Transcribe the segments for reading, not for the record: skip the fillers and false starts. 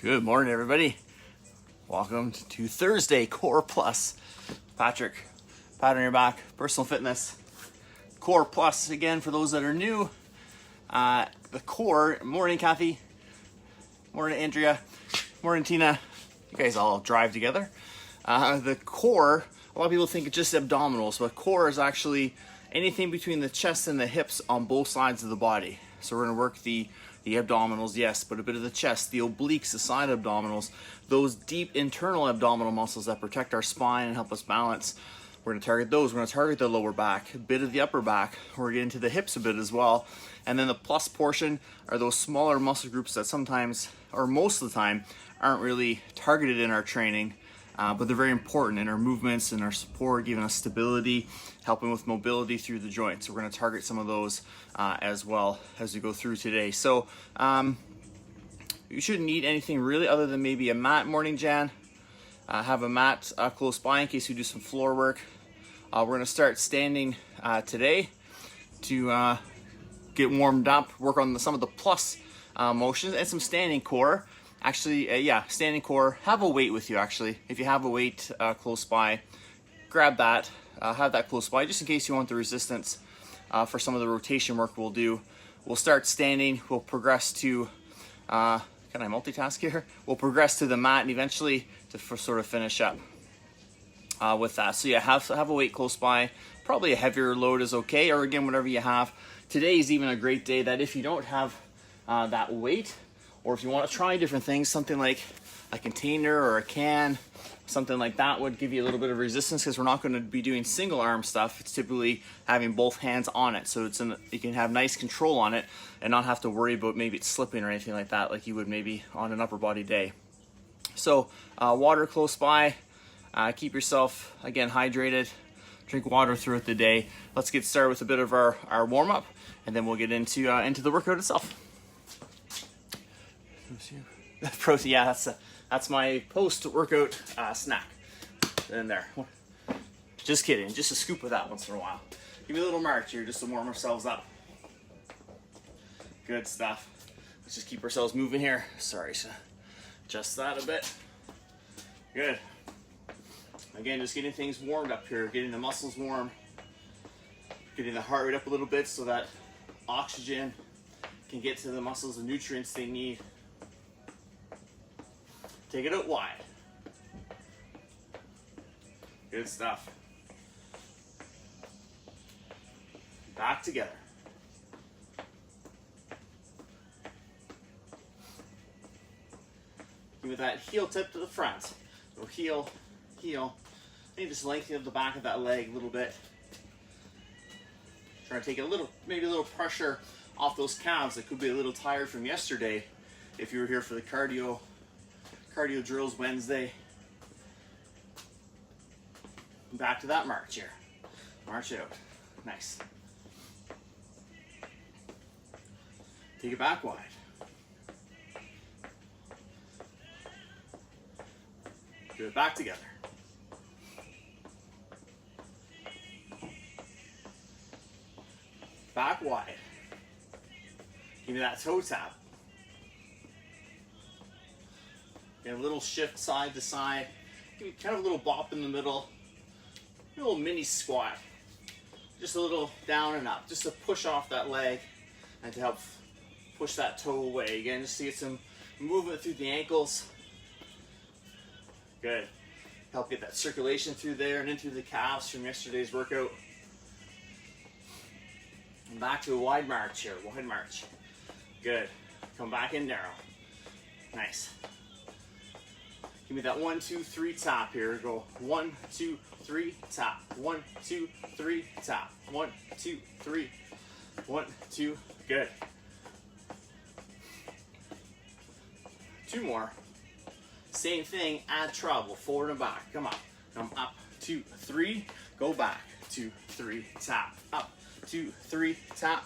Good morning, everybody. Welcome to Thursday Core Plus. Patrick, pat on your back, personal fitness. Core Plus, again, for those that are new. The core, morning Kathy, morning Andrea, morning Tina. You guys all drive together. The core, a lot of people think it's just abdominals, but core is actually anything between the chest and the hips on both sides of the body. So we're gonna work the abdominals, yes, but a bit of the chest, the obliques, the side abdominals, those deep internal abdominal muscles that protect our spine and help us balance. We're gonna target those. We're gonna target the lower back, a bit of the upper back. We're getting to the hips a bit as well. And then the plus portion are those smaller muscle groups that sometimes, or most of the time, aren't really targeted in our training, but they're very important in our movements and our support, giving us stability, helping with mobility through the joints. So we're gonna target some of those as well as we go through today. So you shouldn't need anything really other than maybe a mat. Morning, Jan. Have a mat close by in case we do some floor work. We're gonna start standing today to get warmed up, work on some of the plus motions and some standing core. Actually, yeah, standing core. Have a weight with you, actually. If you have a weight close by, grab that. Have that close by, just in case you want the resistance for some of the rotation work we'll do. We'll start standing. We'll progress to, can I multitask here? We'll progress to the mat and eventually to sort of finish up with that. So yeah, have a weight close by. Probably a heavier load is okay, or again, whatever you have. Today is even a great day that if you don't have that weight, or if you want to try different things, something like a container or a can, something like that would give you a little bit of resistance, because we're not going to be doing single arm stuff. It's typically having both hands on it, so you can have nice control on it and not have to worry about maybe it's slipping or anything like that, like you would maybe on an upper body day. So water close by. Keep yourself, again, hydrated. Drink water throughout the day. Let's get started with a bit of our warm up, and then we'll get into the workout itself. Protein, yeah, that's my post-workout snack in there. Just kidding, just a scoop of that once in a while. Give me a little march here just to warm ourselves up. Good stuff. Let's just keep ourselves moving here. Sorry, so adjust that a bit. Good. Again, just getting things warmed up here, getting the muscles warm, getting the heart rate up a little bit so that oxygen can get to the muscles, the nutrients they need. Take it out wide. Good stuff. Back together. Give it that heel tip to the front. So heel, heel. Maybe just lengthen up the back of that leg a little bit. Try to take maybe a little pressure off those calves that could be a little tired from yesterday if you were here for the cardio drills Wednesday. Back to that march here. March out. Nice. Take it back wide. Do it back together. Back wide. Give me that toe tap. Get a little shift side to side. Give me kind of a little bop in the middle. A little mini squat. Just a little down and up, just to push off that leg and to help push that toe away. Again, just to get some movement through the ankles. Good. Help get that circulation through there and into the calves from yesterday's workout. And back to a wide march here, wide march. Good. Come back in narrow. Nice. Give me that 1, 2, 3 tap here. Go 1, 2, 3 tap. 1, 2, 3 tap. 1, 2, 3. 1, 2. Good. 2 more. Same thing, add treble, forward and back. Come on. Come up, 2, 3. Go back, 2, 3, tap. Up, 2, 3, tap.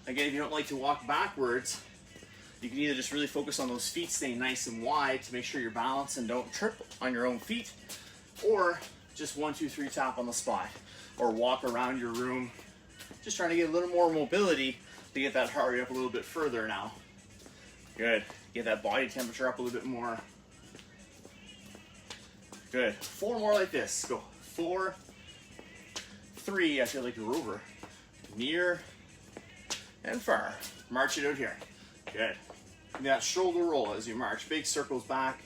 Again, if you don't like to walk backwards, you can either just really focus on those feet staying nice and wide to make sure you're balanced and don't trip on your own feet, or just 1, 2, 3 tap on the spot, or walk around your room. Just trying to get a little more mobility to get that heart rate up a little bit further now. Good. Get that body temperature up a little bit more. Good. 4 more like this. Go. 4, 3. I feel like you're over. Near and far. March it out here. Good. That shoulder roll as you march. Big circles back.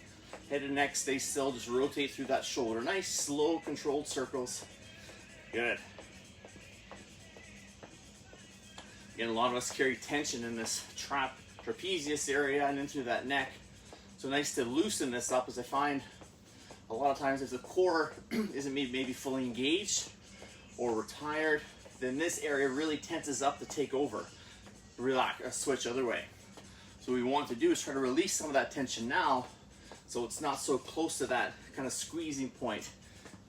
Head and neck stay still. Just rotate through that shoulder. Nice, slow, controlled circles. Good. Again, a lot of us carry tension in this trapezius area and into that neck. So nice to loosen this up, as I find a lot of times if the core isn't maybe fully engaged or we're tired, then this area really tenses up to take over. Relax, switch other way. So what we want to do is try to release some of that tension now, so it's not so close to that kind of squeezing point,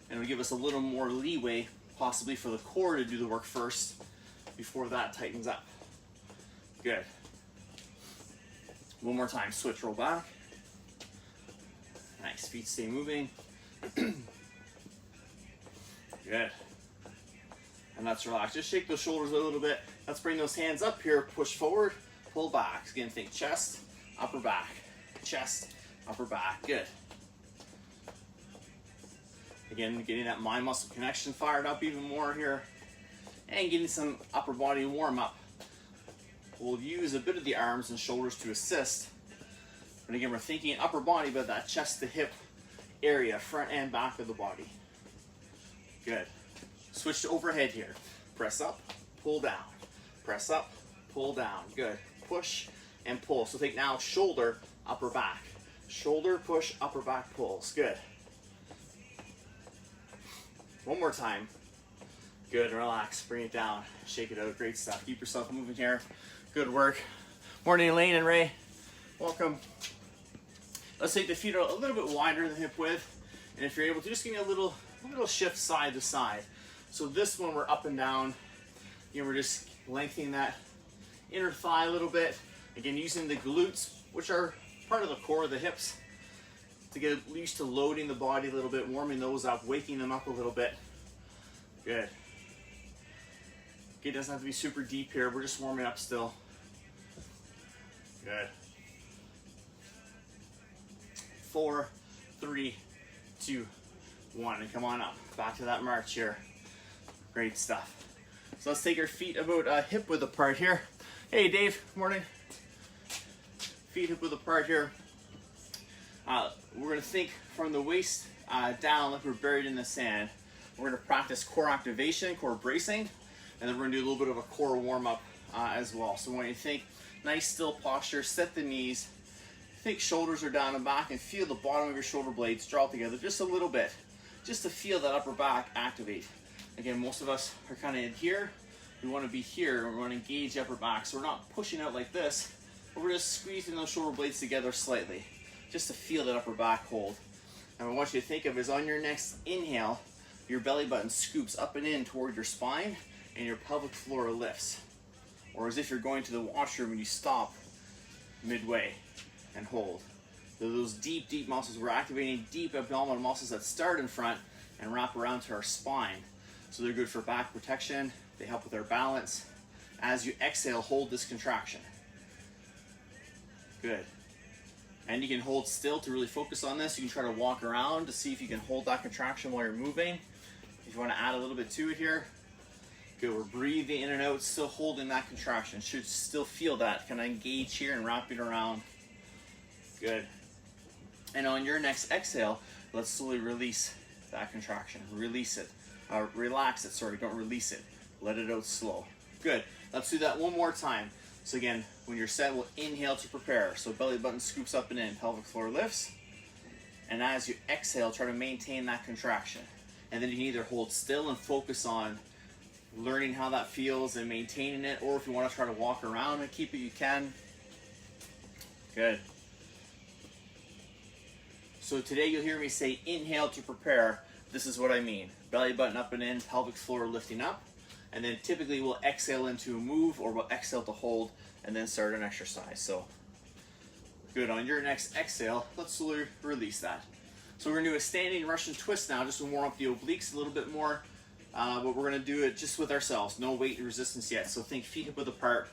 and it'll give us a little more leeway possibly for the core to do the work first before that tightens up. Good. One more time, switch, roll back. Nice, feet stay moving. Good. And let's relax. Just shake those shoulders a little bit. Let's bring those hands up here, push forward, pull back. Again, think chest, upper back, chest, upper back. Good. Again, getting that mind muscle connection fired up even more here, and getting some upper body warm up. We'll use a bit of the arms and shoulders to assist. And again, we're thinking upper body, but that chest to hip area, front and back of the body. Good. Switch to overhead here. Press up, pull down. Press up, pull down. Good. Push and pull. So think now shoulder, upper back. Shoulder, push, upper back pulls. Good. One more time. Good. Relax. Bring it down. Shake it out. Great stuff. Keep yourself moving here. Good work. Morning, Elaine and Ray. Welcome. Let's take the feet a little bit wider than hip width. And if you're able to, just give me a little shift side to side. So this one, we're up and down. You know, we're just lengthening that inner thigh a little bit. Again, using the glutes, which are part of the core of the hips, to get used to loading the body a little bit, warming those up, waking them up a little bit. Good. Okay, it doesn't have to be super deep here. We're just warming up still. Good. 4, 3, 2, 1, and come on up. Back to that march here. Great stuff. So let's take our feet about hip width apart here. Hey Dave, morning. Feet hip width apart here. We're gonna think from the waist down like we're buried in the sand. We're gonna practice core activation, core bracing, and then we're gonna do a little bit of a core warm up as well. So when you think nice still posture, set the knees, think shoulders are down and back, and feel the bottom of your shoulder blades draw together just a little bit, just to feel that upper back activate. Again, most of us are kind of in here. We want to be here, and we want to engage the upper back. So we're not pushing out like this, but we're just squeezing those shoulder blades together slightly, just to feel that upper back hold. And what I want you to think of is on your next inhale, your belly button scoops up and in toward your spine, and your pelvic floor lifts. Or as if you're going to the washroom and you stop midway and hold. So those deep, deep muscles, we're activating deep abdominal muscles that start in front and wrap around to our spine. So they're good for back protection. They help with our balance. As you exhale, hold this contraction. Good. And you can hold still to really focus on this. You can try to walk around to see if you can hold that contraction while you're moving. If you want to add a little bit to it here. Good, we're breathing in and out, still holding that contraction. Should still feel that. Kind of engage here and wrap it around. Good. And on your next exhale, let's slowly release that contraction. Release it. Relax it, sorry, don't release it. Let it out slow. Good. Let's do that one more time. So again, when you're set, we'll inhale to prepare. So belly button scoops up and in, pelvic floor lifts. And as you exhale, try to maintain that contraction. And then you can either hold still and focus on learning how that feels and maintaining it, or if you want to try to walk around and keep it, you can. Good. So today you'll hear me say inhale to prepare. This is what I mean. Belly button up and in, pelvic floor lifting up. And then typically we'll exhale into a move, or we'll exhale to hold and then start an exercise. So good, on your next exhale, let's slowly release that. So we're gonna do a standing Russian twist now, just to warm up the obliques a little bit more. But we're gonna do it just with ourselves, no weight resistance yet. So think feet hip width apart.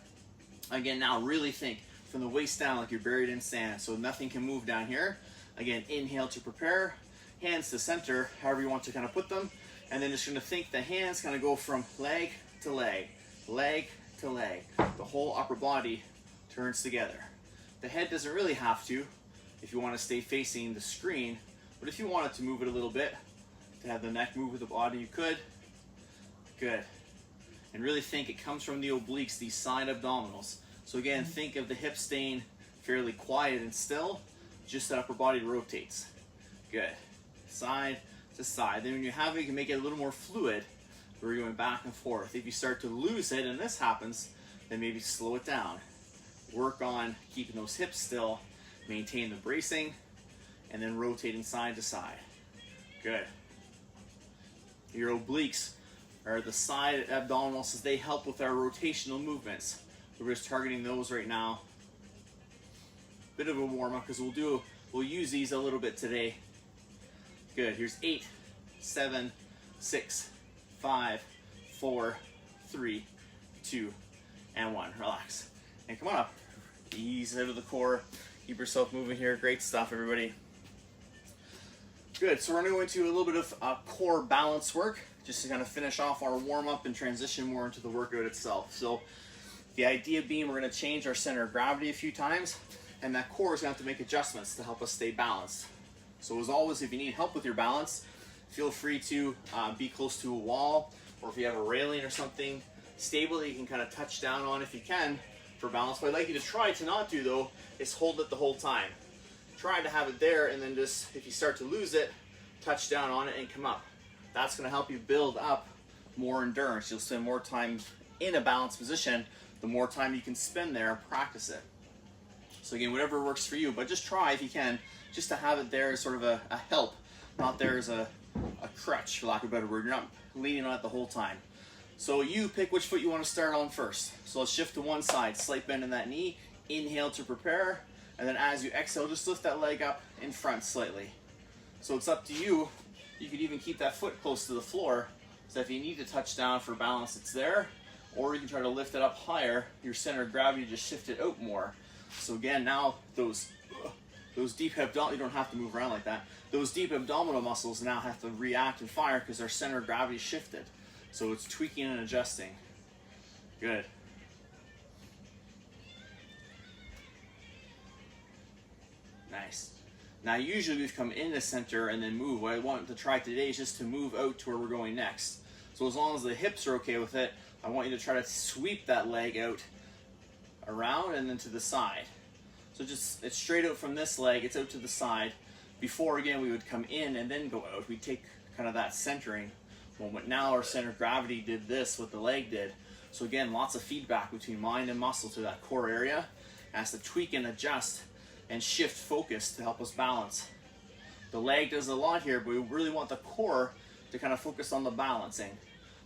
Again, now really think from the waist down like you're buried in sand. So nothing can move down here. Again, inhale to prepare, hands to center, however you want to kind of put them. And then just gonna think the hands kind of go from leg to leg, leg to leg. The whole upper body turns together. The head doesn't really have to if you want to stay facing the screen, but if you wanted to move it a little bit, to have the neck move with the body, you could. Good. And really think it comes from the obliques, these side abdominals. So again, think of the hips staying fairly quiet and still, just the upper body rotates. Good. Side to side. Then when you have it, you can make it a little more fluid, where you're going back and forth. If you start to lose it, and this happens, then maybe slow it down. Work on keeping those hips still, maintain the bracing, and then rotating side to side. Good. Your obliques are the side abdominals, so they help with our rotational movements. We're just targeting those right now. Bit of a warm-up because we'll use these a little bit today. Good. Here's 8, 7, 6, 5, 4, 3, 2, and 1. Relax. And come on up. Ease out of the core. Keep yourself moving here. Great stuff, everybody. Good. So we're going to go into a little bit of core balance work, just to kind of finish off our warm-up and transition more into the workout itself. So the idea being we're going to change our center of gravity a few times, and that core is going to have to make adjustments to help us stay balanced. So as always, if you need help with your balance, feel free to be close to a wall, or if you have a railing or something stable that you can kind of touch down on if you can for balance. What I'd like you to try to not do though is hold it the whole time. Try to have it there, and then just, if you start to lose it, touch down on it and come up. That's going to help you build up more endurance. You'll spend more time in a balanced position, the more time you can spend there and practice it. So again, whatever works for you, but just try if you can, just to have it there as sort of a help, not there as a crutch, for lack of a better word. You're not leaning on it the whole time. So you pick which foot you want to start on first. So let's shift to one side, slight bend in that knee, inhale to prepare, and then as you exhale, just lift that leg up in front slightly. So it's up to you. You could even keep that foot close to the floor, so if you need to touch down for balance, it's there, or you can try to lift it up higher. Your center of gravity just shift it out more. So again, now those deep abdominal, you don't have to move around like that. Those deep abdominal muscles now have to react and fire because their center of gravity shifted. So it's tweaking and adjusting. Good. Nice. Now usually we've come into center and then move. What I want to try today is just to move out to where we're going next. So as long as the hips are okay with it, I want you to try to sweep that leg out around and then to the side. So just, it's straight out from this leg, it's out to the side. Before, again, we would come in and then go out. We'd take kind of that centering moment. Now our center of gravity did this, what the leg did. So again, lots of feedback between mind and muscle to that core area. It has to tweak and adjust and shift focus to help us balance. The leg does a lot here, but we really want the core to kind of focus on the balancing.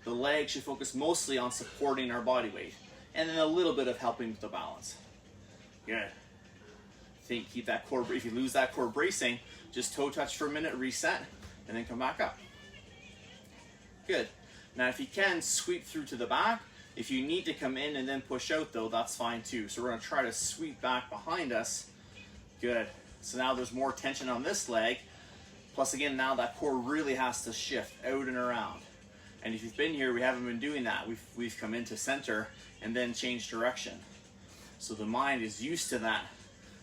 The leg should focus mostly on supporting our body weight, and then a little bit of helping with the balance. Good. Keep that core, if you lose that core bracing, just toe touch for a minute, reset, and then come back up. Good. Now if you can, sweep through to the back. If you need to come in and then push out though, that's fine too. So we're going to try to sweep back behind us. Good. So now there's more tension on this leg. Plus again, now that core really has to shift out and around. And if you've been here, we haven't been doing that. We've come into center and then changed direction. So the mind is used to that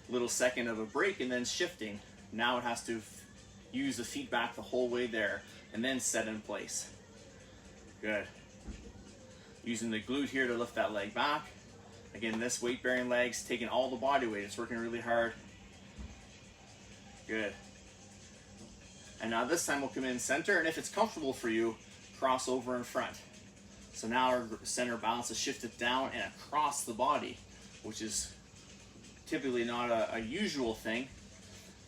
little second of a break and then shifting. Now it has to use the feedback the whole way there and then set in place. Good. Using the glute here to lift that leg back. Again, this weight bearing leg's taking all the body weight. It's working really hard. Good. And now this time we'll come in center, and if it's comfortable for you, cross over in front. So now our center balance is shifted down and across the body, which is typically not a usual thing,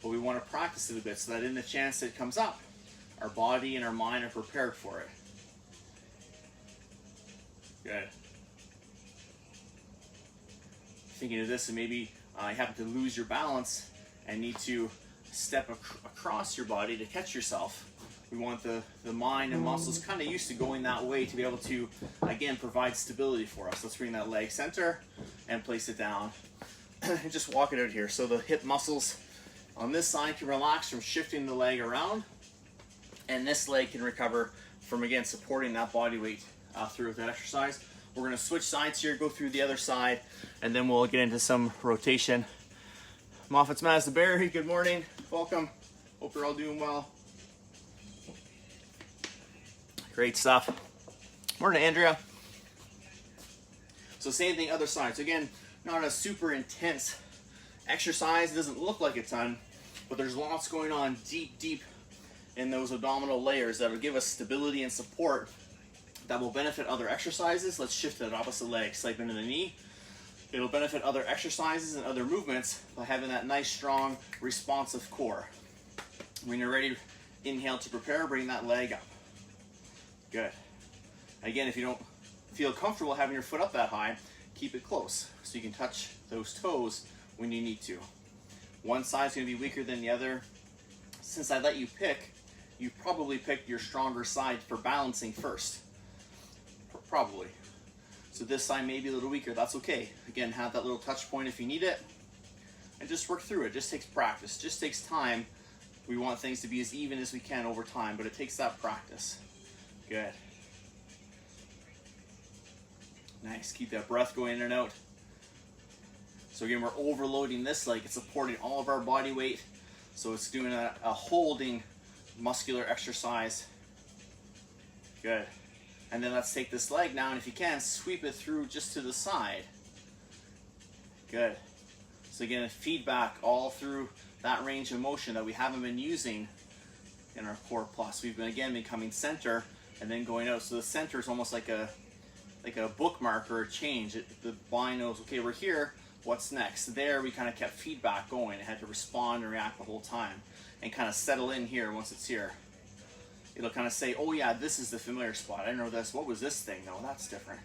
but we want to practice it a bit so that in the chance that it comes up, our body and our mind are prepared for it. Good. Thinking of this, and maybe you happen to lose your balance and need to step across your body to catch yourself. We want the mind and muscles kind of used to going that way to be able to, again, provide stability for us. Let's bring that leg center and place it down. and just walk it out here. So the hip muscles on this side can relax from shifting the leg around, and this leg can recover from, again, supporting that body weight through that exercise. We're gonna switch sides here, go through the other side, and then we'll get into some rotation. Moffat's Mazda Barry, good morning, welcome. Hope you're all doing well. Great stuff. Morning, Andrea. So same thing, other side. So again, not a super intense exercise. It doesn't look like a ton, but there's lots going on deep in those abdominal layers that will give us stability and support that will benefit other exercises. Let's shift to the opposite leg, slide into the knee. It'll benefit other exercises and other movements by having that nice, strong, responsive core. When you're ready, inhale to prepare, bring that leg up. Good. Again, if you don't feel comfortable having your foot up that high, keep it close so you can touch those toes when you need to. One side's gonna be weaker than the other. Since I let you pick, you probably picked your stronger side for balancing first. Probably. So this side may be a little weaker, that's okay. Again, have that little touch point if you need it, and just work through it. It just takes practice, just takes time. We want things to be as even as we can over time, but it takes that practice. Good. Nice, keep that breath going in and out. So again, we're overloading this leg. It's supporting all of our body weight. So it's doing a holding muscular exercise. Good. And then let's take this leg now, and if you can, sweep it through just to the side. Good. So again, feedback all through that range of motion that we haven't been using in our Core Plus. We've been, again, becoming center and then going out. So the center is almost like a bookmark or a change. The body knows, okay, we're here, what's next? There, we kind of kept feedback going. It had to respond and react the whole time and kind of settle in here once it's here. It'll kind of say, oh yeah, this is the familiar spot. I know this. What was this thing? No, that's different.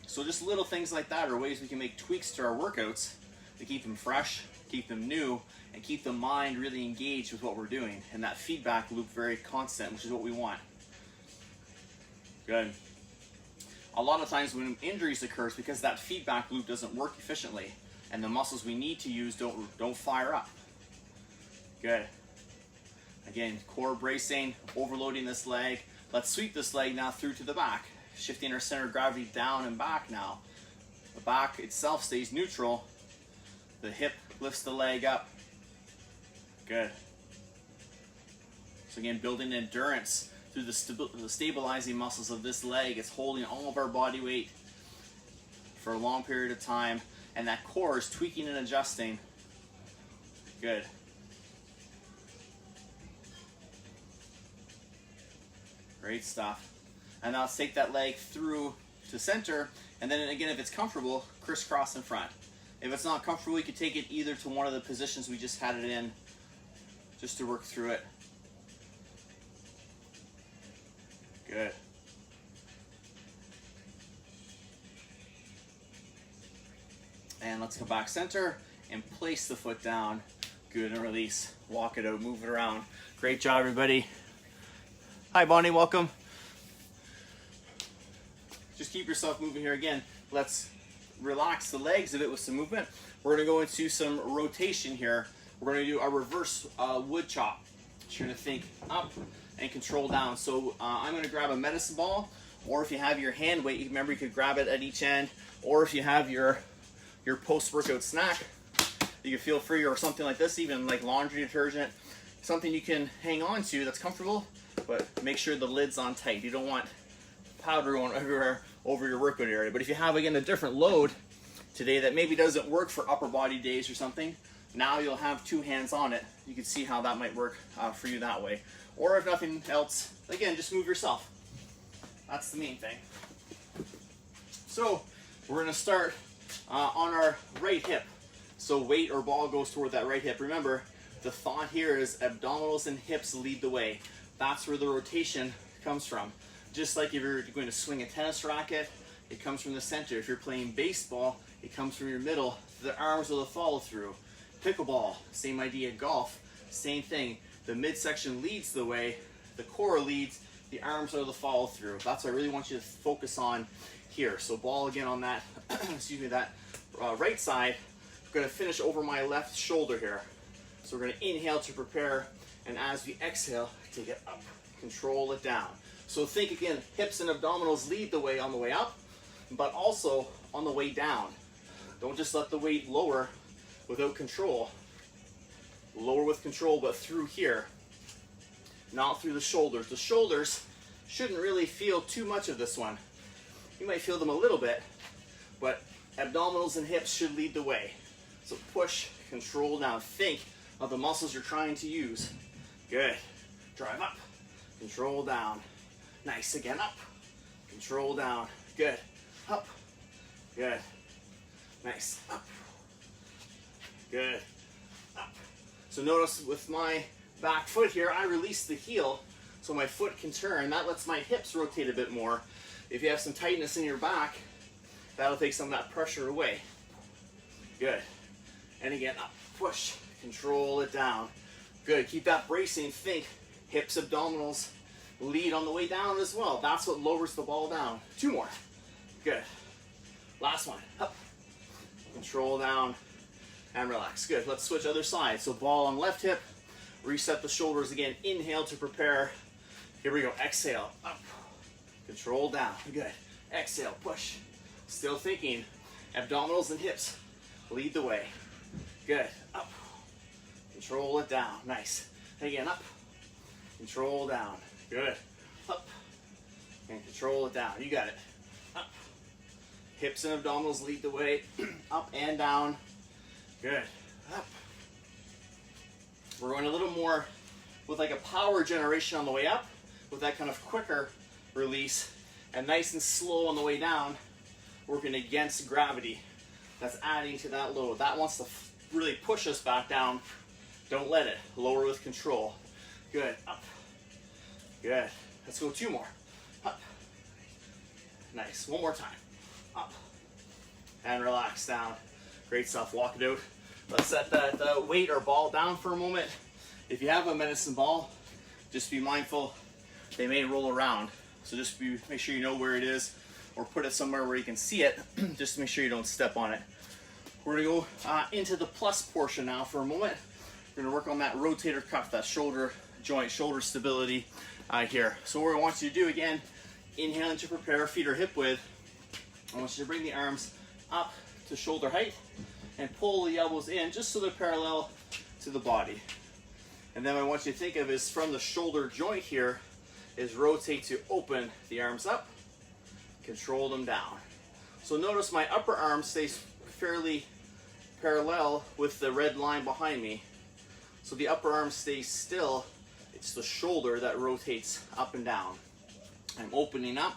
So just little things like that are ways we can make tweaks to our workouts to keep them fresh, keep them new, and keep the mind really engaged with what we're doing. And that feedback loop very constant, which is what we want. Good. A lot of times when injuries occur, it's because that feedback loop doesn't work efficiently, and the muscles we need to use don't fire up. Good. Again, core bracing, overloading this leg. Let's sweep this leg now through to the back, shifting our center of gravity down and back now. The back itself stays neutral. The hip lifts the leg up. Good. So again, building endurance through the stabilizing muscles of this leg. It's holding all of our body weight for a long period of time, and that core is tweaking and adjusting. Good. Great stuff. And now let's take that leg through to center, and then again, if it's comfortable, crisscross in front. If it's not comfortable, you can take it either to one of the positions we just had it in, just to work through it. Good. And let's go back center and place the foot down. Good, and release. Walk it out, move it around. Great job, everybody. Hi, Bonnie, welcome. Just keep yourself moving here. Again, let's relax the legs a bit with some movement. We're gonna go into some rotation here. We're gonna do a reverse wood chop. You're gonna think up and control down. So I'm gonna grab a medicine ball, or if you have your hand weight, you remember you could grab it at each end, or if you have your post-workout snack, you can feel free, or something like this, even like laundry detergent, something you can hang on to that's comfortable, but make sure the lid's on tight. You don't want powder going everywhere over your workout area. But if you have, again, a different load today that maybe doesn't work for upper body days or something, now you'll have two hands on it. You can see how that might work for you that way. Or if nothing else, again, just move yourself. That's the main thing. So we're gonna start on our right hip. So weight or ball goes toward that right hip. Remember, the thought here is abdominals and hips lead the way. That's where the rotation comes from. Just like if you're going to swing a tennis racket, it comes from the center. If you're playing baseball, it comes from your middle. The arms are the follow through. Pickleball, same idea. Golf, same thing. The midsection leads the way, the core leads, the arms are the follow through. That's what I really want you to focus on here. So ball again on that, excuse me, that right side, gonna finish over my left shoulder here. So we're gonna inhale to prepare, and as we exhale, take it up, control it down. So think again, hips and abdominals lead the way on the way up, but also on the way down. Don't just let the weight lower without control. Lower with control, but through here, not through the shoulders. The shoulders shouldn't really feel too much of this one. You might feel them a little bit, but abdominals and hips should lead the way. So push, control down. Think of the muscles you're trying to use. Good. Drive up, control down. Nice. Again, up, control down. Good. Up. Good. Nice. Up. Good. Up. So notice with my back foot here, I release the heel so my foot can turn. That lets my hips rotate a bit more. If you have some tightness in your back, that'll take some of that pressure away. Good. And again, up, push, control it down. Good. Keep that bracing. Think hips, abdominals lead on the way down as well. That's what lowers the ball down. 2 more. Good. Last one. Up. Control down and relax. Good. Let's switch other side. So ball on left hip. Reset the shoulders again. Inhale to prepare. Here we go. Exhale. Up. Control down. Good. Exhale. Push. Still thinking. Abdominals and hips lead the way. Good. Up. Control it down. Nice. Again. Up. Control down. Good. Up. And control it down. You got it. Up. Hips and abdominals lead the way. Up and down. Good. Up. We're going a little more with like a power generation on the way up, with that kind of quicker release, and nice and slow on the way down, working against gravity. That's adding to that load. That wants to really push us back down. Don't let it. Lower with control. Good. Up. Good. Let's go 2 more. Up. Nice. 1 more time. Up. And relax down. Great stuff. Walk it out. Let's set that weight or ball down for a moment. If you have a medicine ball, just be mindful they may roll around. So just make sure you know where it is, or put it somewhere where you can see it, just to make sure you don't step on it. We're gonna go into the plus portion now for a moment. We're gonna work on that rotator cuff, that shoulder joint, shoulder stability here. So what I want you to do, again, inhaling to prepare, feet are hip width. I want you to bring the arms up to shoulder height and pull the elbows in just so they're parallel to the body. And then what I want you to think of is from the shoulder joint here is rotate to open the arms up, control them down. So notice my upper arm stays fairly parallel with the red line behind me. So the upper arm stays still. It's the shoulder that rotates up and down. I'm opening up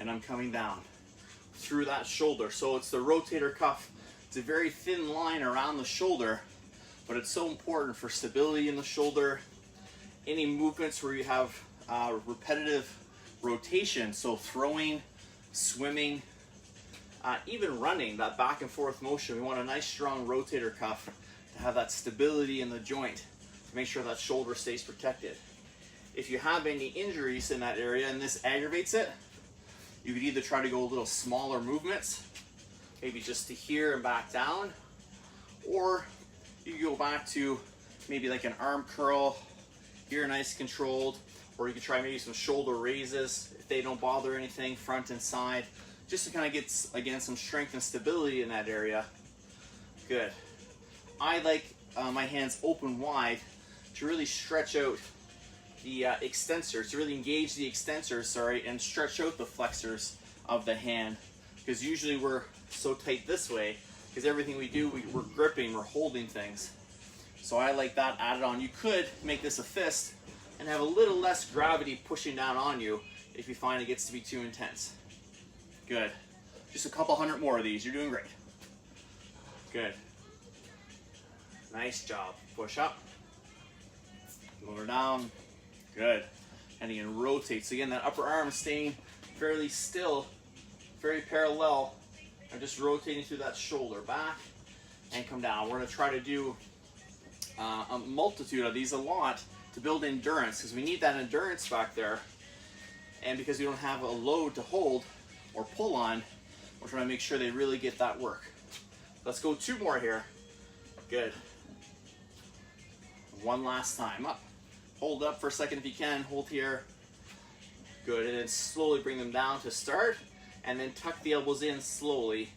and I'm coming down through that shoulder. So it's the rotator cuff. It's a very thin line around the shoulder, but it's so important for stability in the shoulder. Any movements where you have repetitive rotation, so throwing, swimming, even running, that back and forth motion, we want a nice strong rotator cuff to have that stability in the joint, to make sure that shoulder stays protected. If you have any injuries in that area and this aggravates it, you could either try to go a little smaller movements, maybe just to here and back down, or you can go back to maybe like an arm curl, here nice controlled, or you could try maybe some shoulder raises if they don't bother anything, front and side, just to kind of get, again, some strength and stability in that area. Good. I like my hands open wide to really stretch out the extensors, to really engage the extensors, and stretch out the flexors of the hand, because usually we're so tight this way, because everything we do, we're gripping, we're holding things. So I like that added on. You could make this a fist and have a little less gravity pushing down on you if you find it gets to be too intense. Good. Just a couple hundred more of these. You're doing great. Good. Nice job. Push up. Lower down. Good. And again, rotate. So again, that upper arm staying fairly still, very parallel. I'm just rotating through that shoulder back and come down. We're going to try to do a multitude of these, a lot, to build endurance, because we need that endurance back there. And because we don't have a load to hold or pull on, we're trying to make sure they really get that work. Let's go 2 more here. Good. One last time. Up. Hold up for a second if you can. Hold here. Good. And then slowly bring them down to start. And then tuck the elbows in slowly.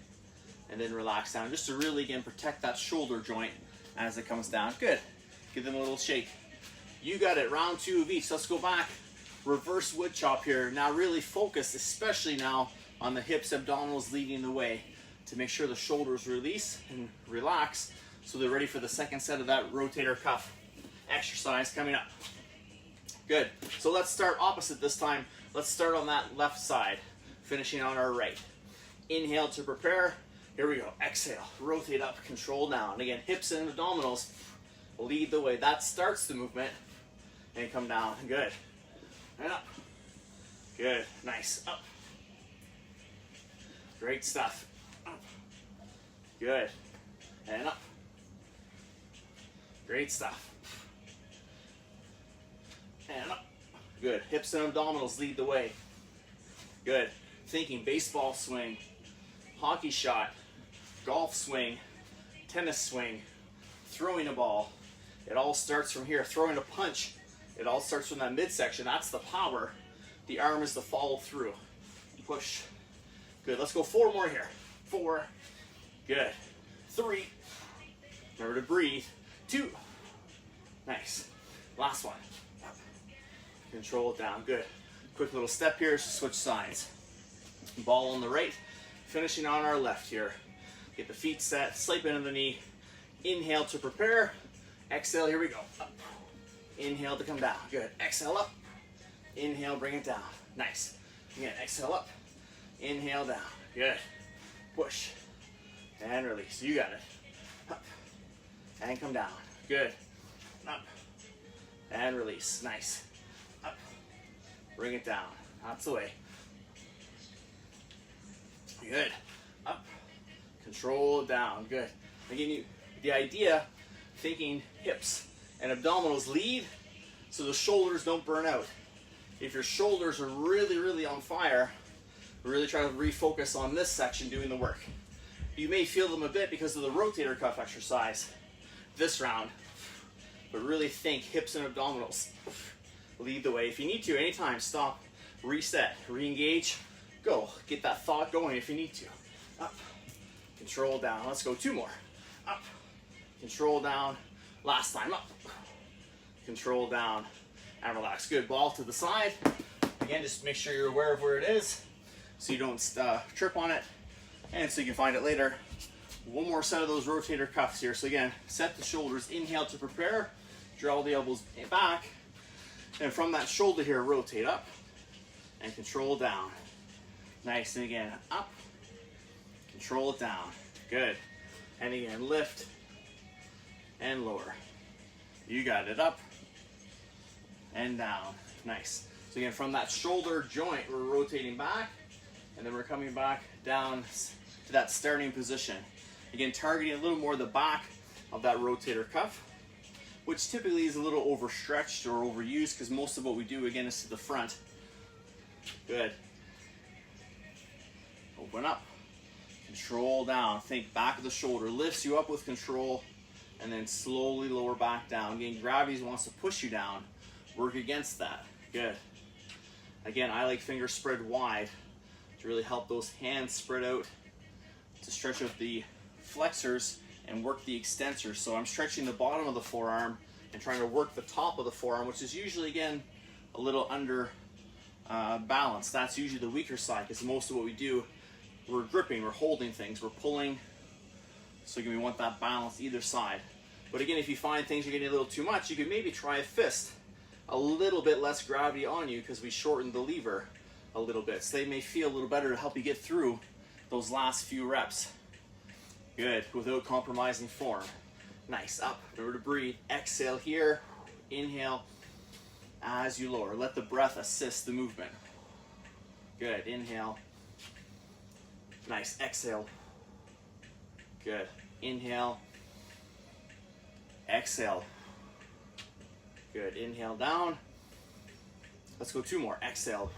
And then relax down. Just to really, again, protect that shoulder joint as it comes down. Good. Give them a little shake. You got it. Round 2 of each. Let's go back. Reverse wood chop here. Now really focus, especially now, on the hips, abdominals leading the way to make sure the shoulders release and relax so they're ready for the second set of that rotator cuff exercise coming up. Good. So let's start opposite this time. Let's start on that left side, finishing on our right. Inhale to prepare. Here we go. Exhale. Rotate up, control down. And again, hips and abdominals lead the way. That starts the movement. And come down. Good. And up. Good. Nice. Up. Great stuff. Up. Good. And up. Great stuff. And up. Good. Hips and abdominals lead the way. Good. Thinking baseball swing, hockey shot, golf swing, tennis swing, throwing a ball. It all starts from here. Throwing a punch. It all starts from that midsection. That's the power. The arm is the follow through. Push. Good. Let's go 4 more here. 4. Good. 3. Remember to breathe. 2. Nice. Last one. Control it down. Good. Quick little step here. Switch sides. Ball on the right. Finishing on our left here. Get the feet set. Slip into the knee. Inhale to prepare. Exhale. Here we go. Up. Inhale to come down. Good. Exhale up. Inhale. Bring it down. Nice. Again. Exhale up. Inhale down. Good. Push. And release. You got it. Up. And come down. Good. Up. And release. Nice. Up. Bring it down. That's the way. Good. Up. Control down. Good. Again, the idea, thinking hips and abdominals lead so the shoulders don't burn out. If your shoulders are really, really on fire, really try to refocus on this section doing the work. You may feel them a bit because of the rotator cuff exercise this round, but really think hips and abdominals lead the way. If you need to, anytime, stop, reset, re-engage, go. Get that thought going if you need to. Up, control down. Let's go 2 more. Up, control down. Last time, up, control down, and relax. Good. Ball to the side. Again, just make sure you're aware of where it is so you don't trip on it, and so you can find it later. 1 more set of those rotator cuffs here. So again, set the shoulders. Inhale to prepare. Draw the elbows back. And from that shoulder here, rotate up and control down. Nice. And again, up, control it down. Good. And again, lift and lower. You got it. Up and down. Nice. So again, from that shoulder joint, we're rotating back, and then we're coming back down to that starting position. Again, targeting a little more the back of that rotator cuff, which typically is a little overstretched or overused because most of what we do, again, is to the front. Good. Open up. Control down. Think back of the shoulder. Lifts you up with control, and then slowly lower back down. Again, gravity wants to push you down. Work against that. Good. Again, I like fingers spread wide to really help those hands spread out to stretch out the flexors and work the extensors. So I'm stretching the bottom of the forearm and trying to work the top of the forearm, which is usually, again, a little under balanced. That's usually the weaker side because most of what we do, we're gripping, we're holding things, we're pulling. So again, we want that balance either side. But again, if you find things are getting a little too much, you could maybe try a fist. A little bit less gravity on you because we shortened the lever a little bit. So they may feel a little better to help you get through those last few reps. Good, without compromising form. Nice, up, remember to breathe. Exhale here, inhale as you lower. Let the breath assist the movement. Good, inhale. Nice, exhale. Good, inhale. Exhale. Good, inhale down. Let's go 2 more, exhale.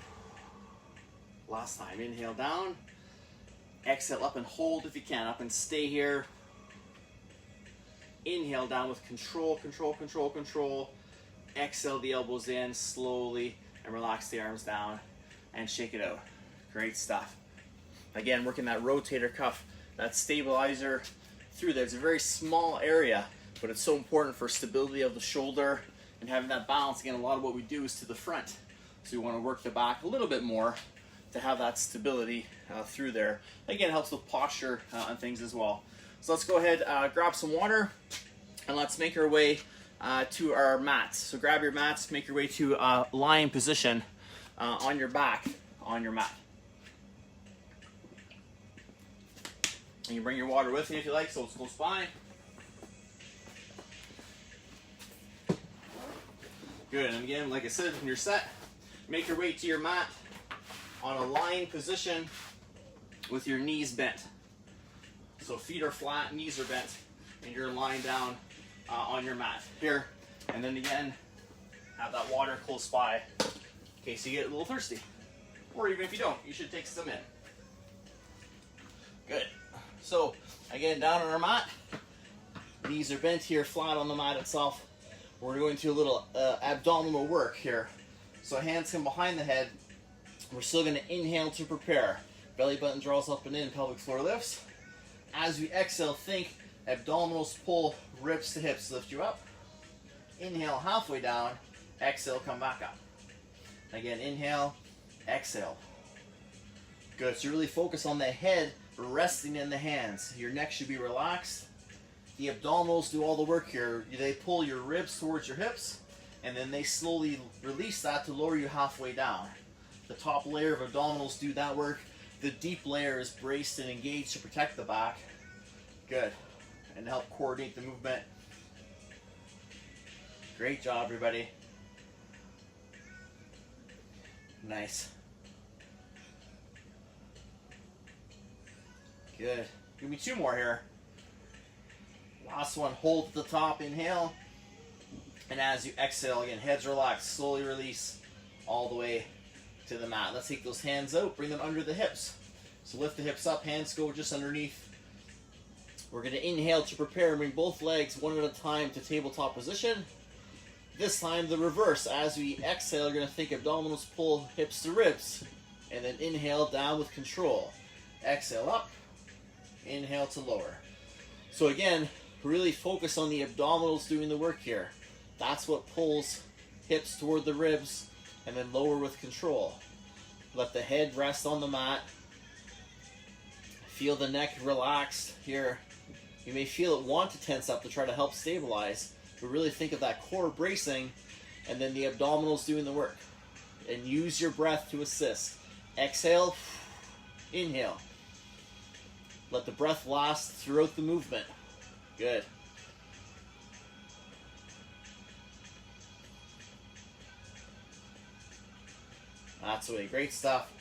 Last time, inhale down. Exhale up and hold if you can, up and stay here Inhale down with control, control, control, control. Exhale the elbows in slowly and relax the arms down and shake it out. Great stuff. Again, working that rotator cuff, that stabilizer through there. It's a very small area, but it's so important for stability of the shoulder and having that balance. Again, a lot of what we do is to the front. So you want to work the back a little bit more to have that stability through there. Again, it helps with posture and things as well. So let's go ahead, grab some water, and let's make our way to our mats. So grab your mats, make your way to lying position on your back on your mat. And you bring your water with you if you like, so it's close by. Good, and again, like I said, when you're set, make your way to your mat on a lying position with your knees bent. So feet are flat, knees are bent, and you're lying down on your mat here. And then again, have that water close by in case you get a little thirsty. Or even if you don't, you should take some in. Good. So again, down on our mat, knees are bent here, flat on the mat itself. We're going to a little abdominal work here. So hands come behind the head. We're still going to inhale to prepare. Belly button draws up and in, pelvic floor lifts. As we exhale, think abdominals pull, ribs to hips lift you up. Inhale halfway down, exhale, come back up. Again, inhale, exhale. Good, so really focus on the head resting in the hands. Your neck should be relaxed. The abdominals do all the work here. They pull your ribs towards your hips, and then they slowly release that to lower you halfway down. The top layer of abdominals do that work. The deep layer is braced and engaged to protect the back. Good. And help coordinate the movement. Great job, everybody. Nice. Good. Give me two more here. Last one, hold at the top, inhale. And as you exhale, again, heads relaxed, slowly release all the way to the mat. Let's take those hands out, bring them under the hips. So lift the hips up, hands go just underneath. We're going to inhale to prepare and bring both legs one at a time to tabletop position. This time the reverse. As we exhale, you're going to think abdominals pull, hips to ribs. And then inhale down with control. Exhale up, inhale to lower. So again, really focus on the abdominals doing the work here. That's what pulls hips toward the ribs and then lower with control. Let the head rest on the mat. Feel the neck relaxed here. You may feel it want to tense up to try to help stabilize, but really think of that core bracing and then the abdominals doing the work. And use your breath to assist. Exhale, inhale. Let the breath last throughout the movement. Good. That's the way. Great stuff.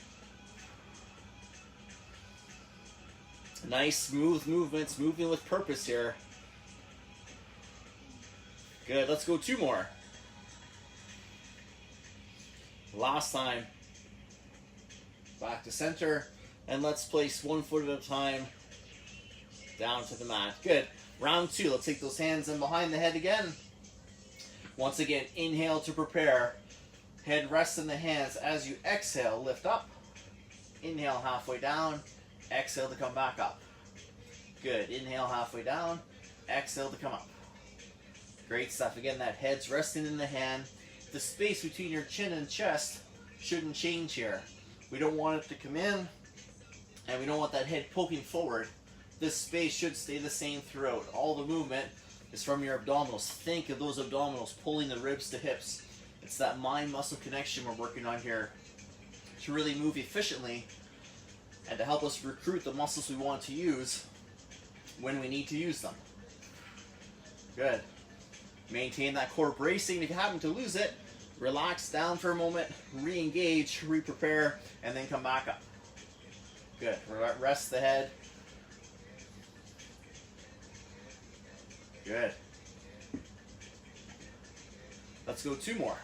Nice, smooth movements, moving with purpose here. Good. Let's go two more. Last time. Back to center. And let's place one foot at a time down to the mat. Good. Round two. Let's take those hands in behind the head again. Once again, inhale to prepare. Head rests in the hands. As you exhale, lift up. Inhale halfway down. Exhale to come back up. Good. Inhale halfway down. Exhale to come up. Great stuff. Again, that head's resting in the hand. The space between your chin and chest shouldn't change here. We don't want it to come in, and we don't want that head poking forward. This space should stay the same throughout. All the movement is from your abdominals. Think of those abdominals pulling the ribs to hips. It's that mind-muscle connection we're working on here to really move efficiently and to help us recruit the muscles we want to use when we need to use them. Good. Maintain that core bracing. If you happen to lose it, relax down for a moment, re-engage, re-prepare, and then come back up. Good. Rest the head. Good. Let's go two more.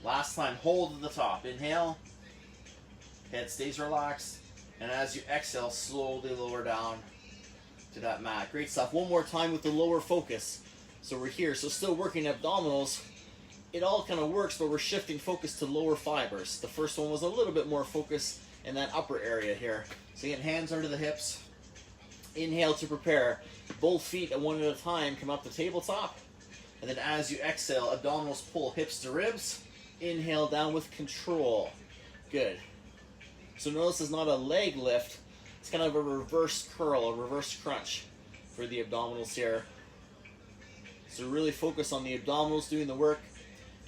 Last time, hold at the top. Inhale. Head stays relaxed. And as you exhale, slowly lower down to that mat. Great stuff. One more time with the lower focus. So we're here. So still working abdominals. It all kind of works, but we're shifting focus to lower fibers. The first one was a little bit more focus in that upper area here. So again, hands under the hips. Inhale to prepare. Both feet at one at a time come up to tabletop. And then as you exhale, abdominals pull hips to ribs. Inhale down with control. Good. So notice it's not a leg lift. It's kind of a reverse curl, a reverse crunch for the abdominals here. So really focus on the abdominals doing the work.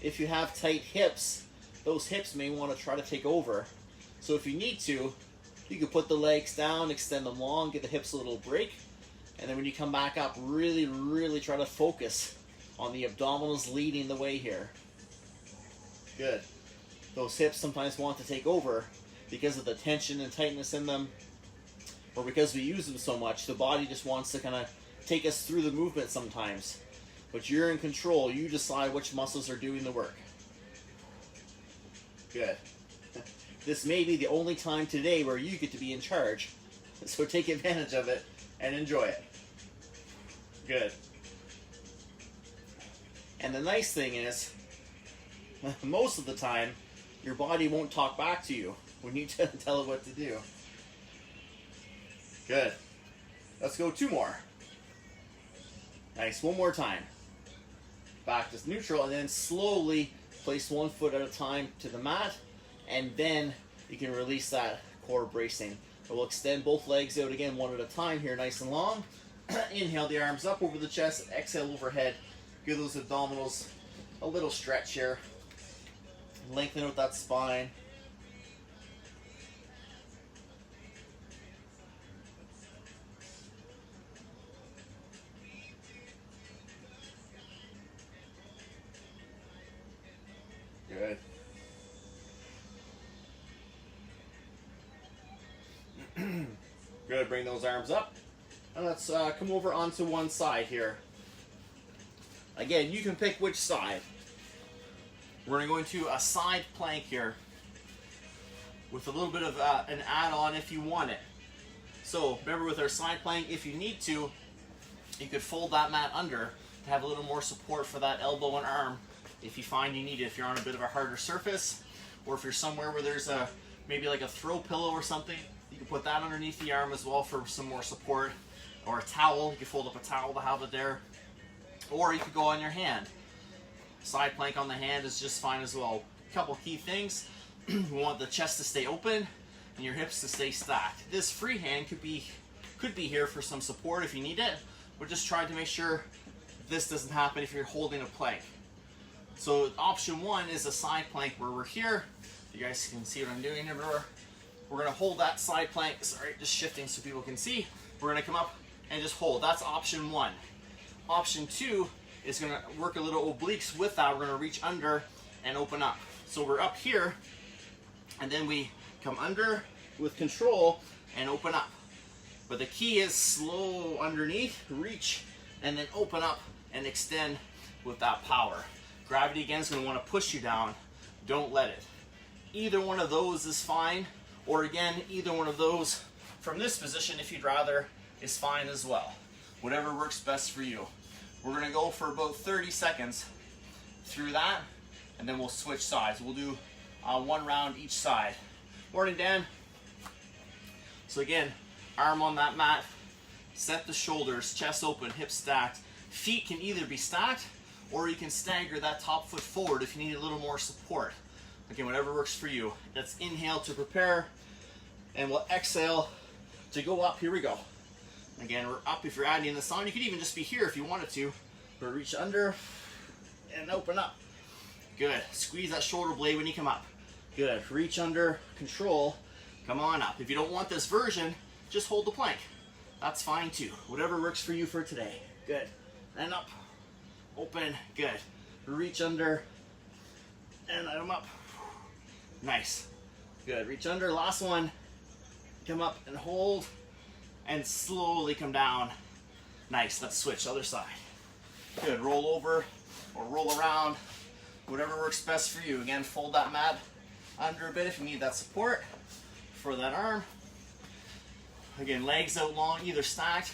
If you have tight hips, those hips may want to try to take over. So if you need to, you can put the legs down, extend them long, get the hips a little break. And then when you come back up, really, really try to focus on the abdominals leading the way here. Good. Those hips sometimes want to take over because of the tension and tightness in them, or because we use them so much. The body just wants to kind of take us through the movement sometimes. But you're in control. You decide which muscles are doing the work. Good. This may be the only time today where you get to be in charge. So take advantage of it and enjoy it. Good. And the nice thing is, most of the time, your body won't talk back to you when you tell it what to do. Good. Let's go 2 more. Nice. 1 more time. Back to neutral, and then slowly place 1 foot at a time to the mat, and then you can release that core bracing. So we'll extend both legs out again 1 at a time here, nice and long. Inhale the arms up over the chest, exhale overhead. Give those abdominals a little stretch here. Lengthen out that spine. Good. Good, bring those arms up. And let's come over onto one side here. Again, you can pick which side. We're going to go into a side plank here with a little bit of an add-on if you want it. So remember, with our side plank, if you need to, you could fold that mat under to have a little more support for that elbow and arm if you find you need it. If you're on a bit of a harder surface, or if you're somewhere where there's maybe like a throw pillow or something, you can put that underneath the arm as well for some more support. Or a towel, you can fold up a towel to have it there. Or you could go on your hand. Side plank on the hand is just fine as well. A couple key things. We want the chest to stay open and your hips to stay stacked. This free hand could be here for some support if you need it. But just try to make sure this doesn't happen if you're holding a plank. So option 1 is a side plank where we're here. You guys can see what I'm doing here. We're going to hold that side plank. Sorry, just shifting so people can see. We're going to come up and just hold. That's option 1. Option 2 is going to work a little obliques with that. We're going to reach under and open up. So we're up here, and then we come under with control and open up. But the key is slow underneath, reach, and then open up and extend with that power. Gravity again is going to want to push you down. Don't let it. Either one of those is fine, or again, either one of those from this position, if you'd rather, is fine as well. Whatever works best for you. We're going to go for about 30 seconds through that, and then we'll switch sides. We'll do 1 round each side. Morning, Dan. So again, arm on that mat, set the shoulders, chest open, hips stacked. Feet can either be stacked, or you can stagger that top foot forward if you need a little more support. Again, whatever works for you. Let's inhale to prepare, and we'll exhale to go up. Here we go. Again, we're up if you're adding this on. You could even just be here if you wanted to. But reach under and open up. Good. Squeeze that shoulder blade when you come up. Good. Reach under, control, come on up. If you don't want this version, just hold the plank. That's fine too. Whatever works for you for today. Good. And up. Open. Good. Reach under and I'm up. Nice. Good. Reach under. Last one. Come up and hold. And slowly come down. Nice. Let's switch other side. Good. Roll over or roll around. Whatever works best for you. Again, fold that mat under a bit if you need that support for that arm. Again, legs out long, either stacked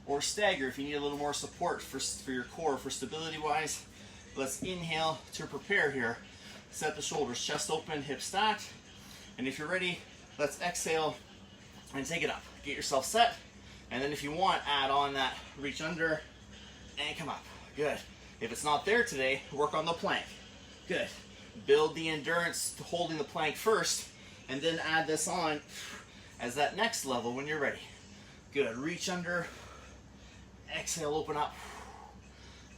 or stagger if you need a little more support for your core, for stability wise. Let's inhale to prepare here. Set the shoulders, chest open, hips stacked. And if you're ready, let's exhale and take it up. Get yourself set. And then if you want, add on that reach under and come up. Good. If it's not there today, work on the plank. Good. Build the endurance to holding the plank first, and then add this on as that next level when you're ready. Good. Reach under. Exhale, open up.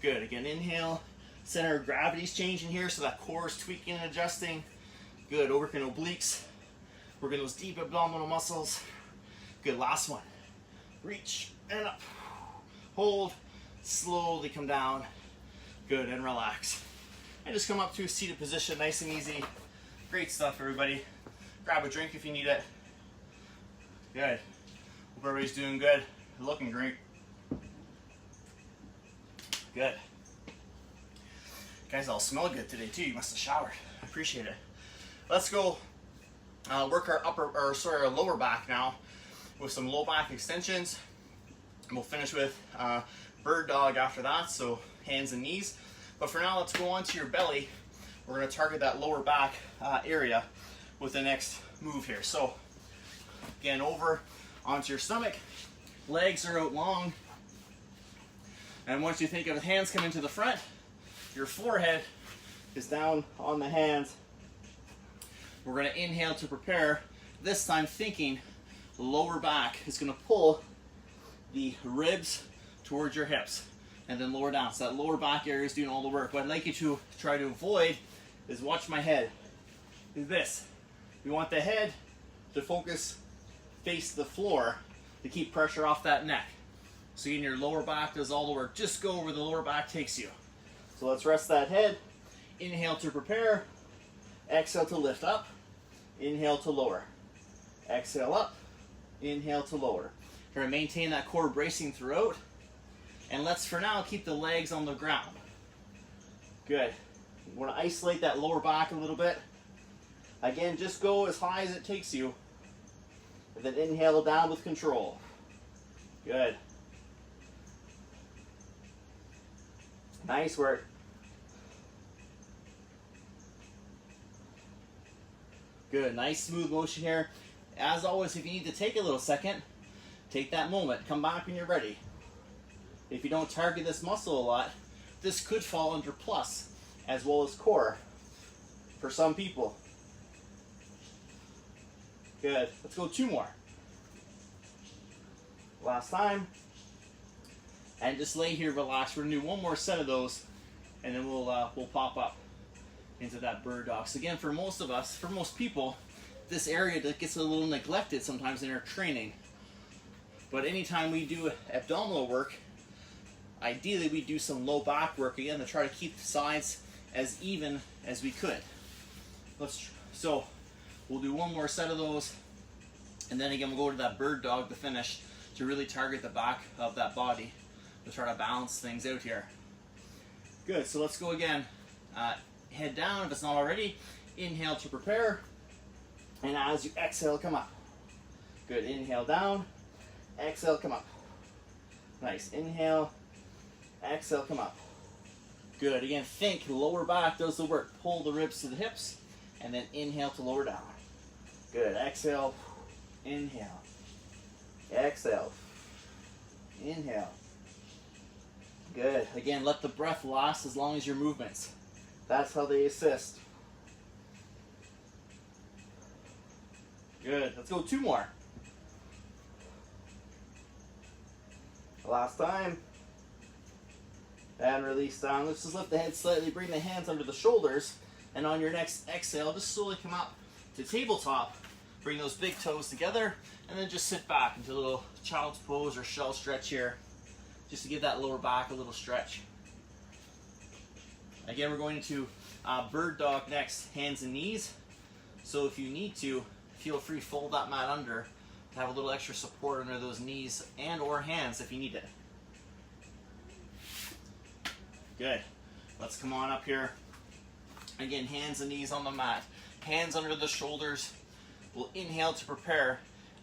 Good. Again, inhale. Center of gravity's changing here, so that core is tweaking and adjusting. Good. Working obliques. Working those deep abdominal muscles. Good. Last one. Reach and up. Hold. Slowly come down. Good. And relax. And just come up to a seated position, nice and easy. Great stuff, everybody. Grab a drink if you need it. Good. Hope everybody's doing good. Looking great. Good. You guys all smell good today too. You must have showered. I appreciate it. Let's go work our lower back now with some low back extensions. And we'll finish with bird dog after that, so hands and knees. But for now, let's go onto your belly. We're going to target that lower back area with the next move here. So again, over onto your stomach. Legs are out long. And once you think of the hands coming to the front, your forehead is down on the hands. We're going to inhale to prepare. This time thinking the lower back is going to pull the ribs towards your hips. And then lower down. So that lower back area is doing all the work. What I'd like you to try to avoid is watch my head. Do this. We want the head to focus, face the floor to keep pressure off that neck. So in your lower back does all the work. Just go where the lower back takes you. So let's rest that head. Inhale to prepare. Exhale to lift up. Inhale to lower. Exhale up. Inhale to lower. Try to maintain that core bracing throughout. And let's, for now, keep the legs on the ground. Good. You want to isolate that lower back a little bit. Again, just go as high as it takes you. And then inhale down with control. Good. Nice work. Good. Nice smooth motion here. As always, if you need to take a little second, take that moment. Come back when you're ready. If you don't target this muscle a lot, this could fall under plus as well as core for some people. Good. Let's go 2 more. Last time. And just lay here, relax. We're gonna do 1 more set of those, and then we'll pop up into that bird dog. So again, for most of us, for most people, this area that gets a little neglected sometimes in our training. But anytime we do abdominal work, ideally we do some low back work again to try to keep the sides as even as we could. So we'll do 1 more set of those, and then again we'll go to that bird dog to finish, to really target the back of that body to try to balance things out here. Good. So let's go again. Head down if it's not already. Inhale to prepare, and as you exhale, come up. Good. Inhale down. Exhale, come up. Nice. Inhale. Exhale, come up. Good. Again, think lower back does the work. Pull the ribs to the hips, and then inhale to lower down. Good. Exhale. Inhale. Exhale. Inhale. Good. Again, let the breath last as long as your movements. That's how they assist. Good. Let's go 2 more. Last time. And release down. Let's just lift the head slightly. Bring the hands under the shoulders. And on your next exhale, just slowly come up to tabletop. Bring those big toes together. And then just sit back into a little child's pose or shell stretch here. Just to give that lower back a little stretch. Again, we're going into bird dog next, hands and knees. So if you need to, feel free to fold that mat under to have a little extra support under those knees and or hands if you need it. Good. Let's come on up here. Again, hands and knees on the mat. Hands under the shoulders. We'll inhale to prepare.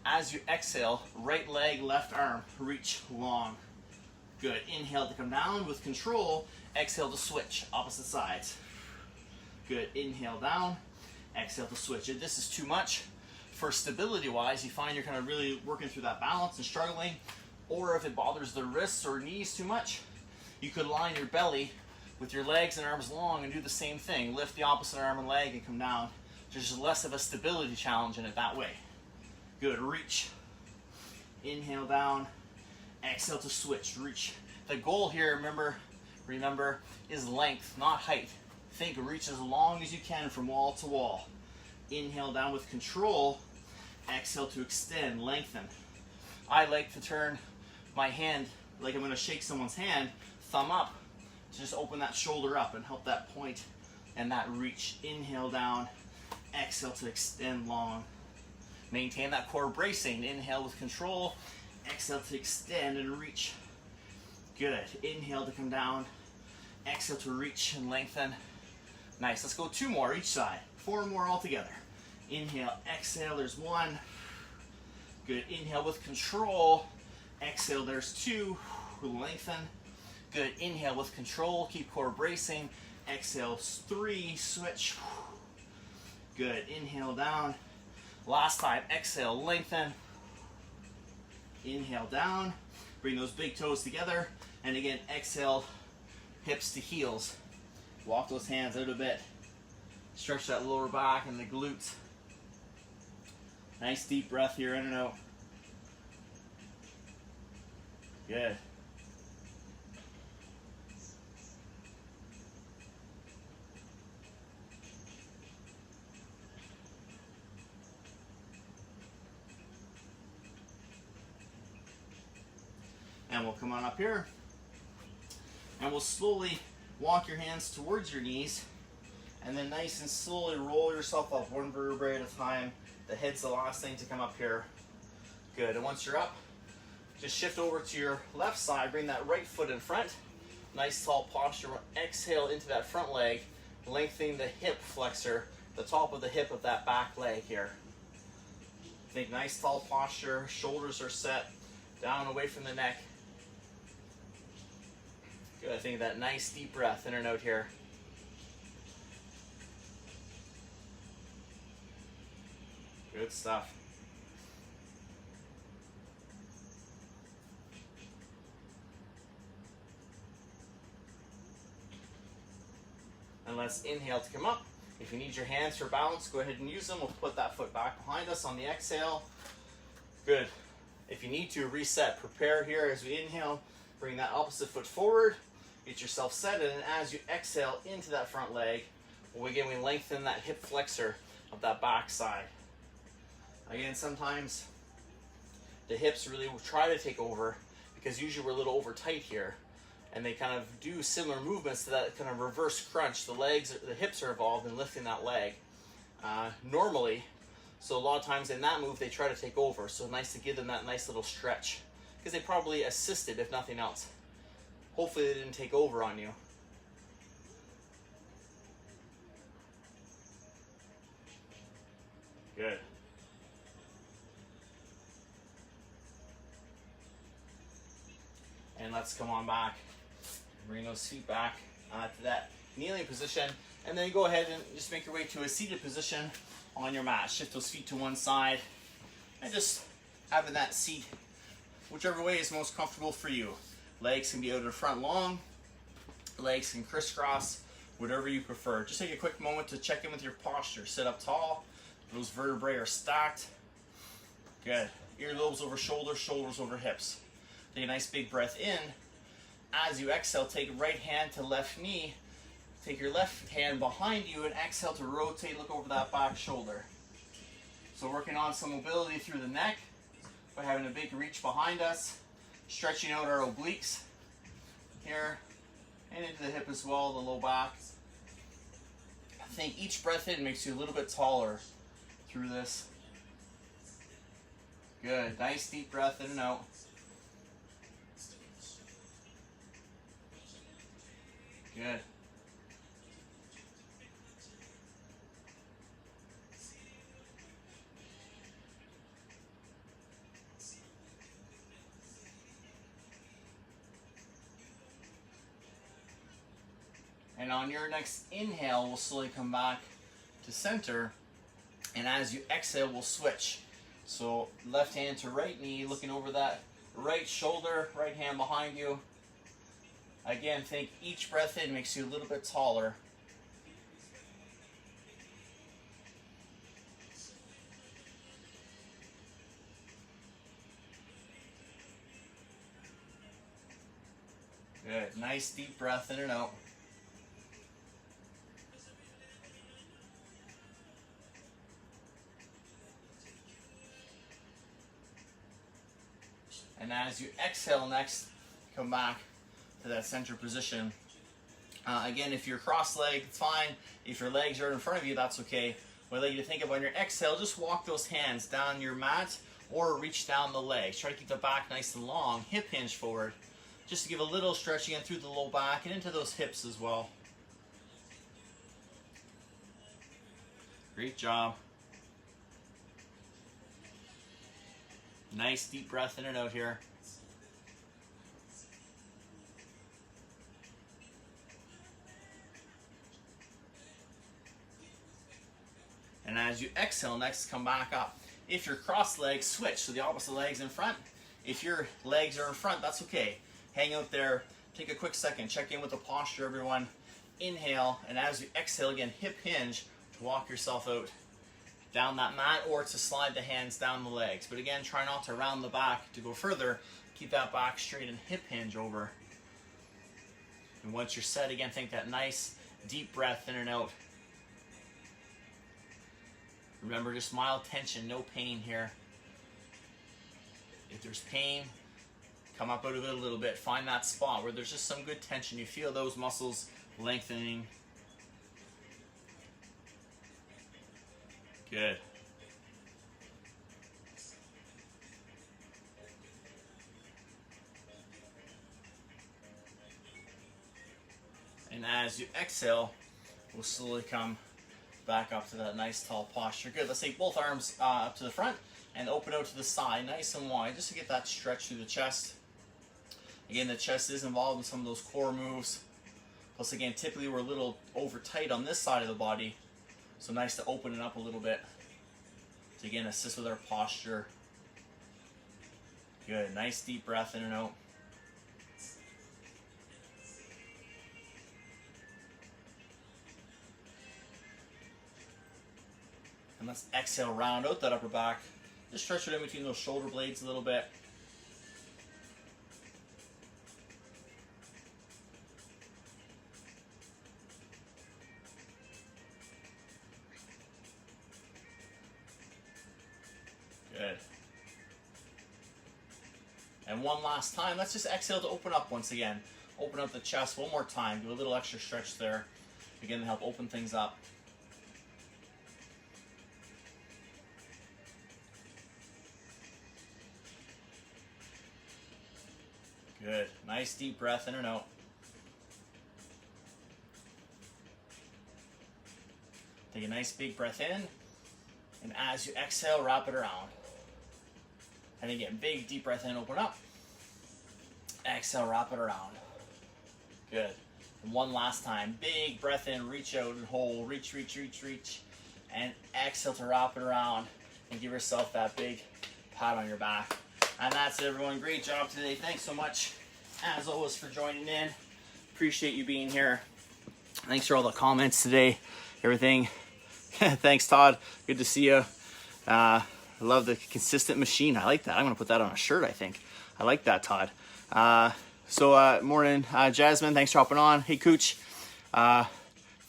As you exhale, right leg, left arm, reach long. Good. Inhale to come down with control. Exhale to switch, opposite sides. Good. Inhale down. Exhale to switch. If this is too much for stability-wise, you find you're kind of really working through that balance and struggling, or if it bothers the wrists or knees too much, you could line your belly with your legs and arms long and do the same thing. Lift the opposite arm and leg and come down. There's just less of a stability challenge in it that way. Good. Reach. Inhale down. Exhale to switch. Reach. The goal here, remember, is length, not height. Think reach as long as you can from wall to wall. Inhale down with control. Exhale to extend, lengthen. I like to turn my hand like I'm going to shake someone's hand, thumb up, to just open that shoulder up and help that point and that reach. Inhale down. Exhale to extend long. Maintain that core bracing. Inhale with control. Exhale to extend and reach. Good. Inhale to come down. Exhale to reach and lengthen. Nice. Let's go 2 more each side. 4 more all together. Inhale, exhale, there's 1. Good. Inhale with control. Exhale, there's 2. Lengthen. Good. Inhale with control. Keep core bracing. Exhale, 3. Switch. Good. Inhale down. Last time. Exhale, lengthen. Inhale down. Bring those big toes together. And again, exhale, hips to heels. Walk those hands out a bit. Stretch that lower back and the glutes. Nice deep breath here, in and out. Good. And we'll come on up here. And we'll slowly walk your hands towards your knees. And then nice and slowly roll yourself up 1 vertebrae at a time. The head's the last thing to come up here. Good. And once you're up, just shift over to your left side. Bring that right foot in front. Nice tall posture. Exhale into that front leg. Lengthening the hip flexor, the top of the hip of that back leg here. Think nice tall posture. Shoulders are set. Down away from the neck. Good. I think that nice deep breath in and out here. Good stuff. And let's inhale to come up. If you need your hands for balance, go ahead and use them. We'll put that foot back behind us on the exhale. Good. If you need to, reset. Prepare here as we inhale. Bring that opposite foot forward. Get yourself set. And as you exhale into that front leg, we lengthen that hip flexor of that back side. Again, sometimes the hips really will try to take over because usually we're a little over tight here. And they kind of do similar movements to that kind of reverse crunch. The hips are involved in lifting that leg normally. So a lot of times in that move, they try to take over. So nice to give them that nice little stretch because they probably assisted, if nothing else. Hopefully they didn't take over on you. Good. And let's come on back. Bring those feet back to that kneeling position. And then go ahead and just make your way to a seated position on your mat. Shift those feet to one side. And just having that seat, whichever way is most comfortable for you. Legs can be out in front long. Legs can crisscross, whatever you prefer. Just take a quick moment to check in with your posture. Sit up tall. Those vertebrae are stacked. Good. Earlobes over shoulders, shoulders over hips. Take a nice big breath in. As you exhale, take right hand to left knee. Take your left hand behind you and exhale to rotate, look over that back shoulder. So working on some mobility through the neck by having a big reach behind us, stretching out our obliques here and into the hip as well, the low back. I think each breath in makes you a little bit taller through this. Good, nice deep breath in and out. Good. And on your next inhale, we'll slowly come back to center. And as you exhale, we'll switch. So left hand to right knee, looking over that right shoulder, right hand behind you. Again, think each breath in makes you a little bit taller. Good. Nice deep breath in and out. And as you exhale next, come back to that center position. Again, if you're cross-legged, it's fine. If your legs are in front of you, that's okay. What I'd like you to think of on your exhale, just walk those hands down your mat or reach down the legs. Try to keep the back nice and long, hip hinge forward. Just to give a little stretch again through the low back and into those hips as well. Great job. Nice deep breath in and out here. And as you exhale, next come back up. If you're cross-legged, switch. So the opposite leg's in front. If your legs are in front, that's okay. Hang out there. Take a quick second. Check in with the posture, everyone. Inhale, and as you exhale again, hip hinge to walk yourself out down that mat or to slide the hands down the legs. But again, try not to round the back to go further. Keep that back straight and hip hinge over. And once you're set, again, take that nice deep breath in and out. Remember, just mild tension, no pain here. If there's pain, come up out of it a little bit. Find that spot where there's just some good tension. You feel those muscles lengthening. Good. And as you exhale, we'll slowly come back up to that nice tall posture. Good. Let's take both arms up to the front and open out to the side, nice and wide, just to get that stretch through the chest. Again, the chest is involved in some of those core moves. Plus, again, typically we're a little over tight on this side of the body, so nice to open it up a little bit to, again, assist with our posture. Good. Nice deep breath in and out. And let's exhale, round out that upper back. Just stretch it in between those shoulder blades a little bit. Good. And one last time, let's just exhale to open up once again. Open up the chest one more time. Do a little extra stretch there. Again, to help open things up. Good. Nice deep breath in and out. Take a nice big breath in. And as you exhale, wrap it around. And again, big deep breath in, open up. Exhale, wrap it around. Good. And one last time. Big breath in, reach out and hold. Reach, reach, reach, reach. And exhale to wrap it around. And give yourself that big pat on your back. And that's it, everyone. Great job today. Thanks so much, as always, for joining in. Appreciate you being here. Thanks for all the comments today. Everything. Thanks, Todd. Good to see you. I love the consistent machine. I like that. I'm going to put that on a shirt, I think. I like that, Todd. Morning, Jasmine. Thanks for hopping on. Hey, Cooch.